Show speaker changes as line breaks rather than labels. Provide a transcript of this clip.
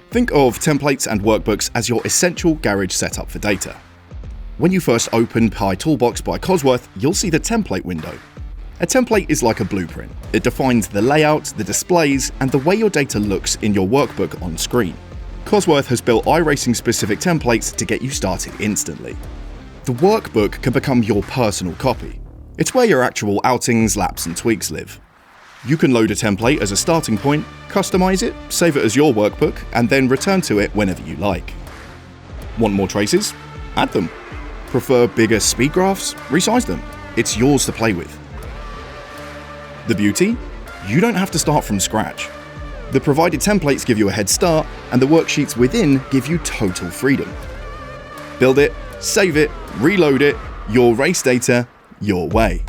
Think of templates and workbooks as your essential garage setup for data. When you first open Pi Toolbox by Cosworth, you'll see the template window. A template is like a blueprint. It defines the layout, the displays, and the way your data looks in your workbook on screen. Cosworth has built iRacing-specific templates to get you started instantly. The workbook can become your personal copy. It's where your actual outings, laps, and tweaks live. You can load a template as a starting point, customize it, save it as your workbook, and then return to it whenever you like. Want more traces? Add them. Prefer bigger speed graphs? Resize them. It's yours to play with. The beauty? You don't have to start from scratch. The provided templates give you a head start, and the worksheets within give you total freedom. Build it, save it, reload it, your race data, your way.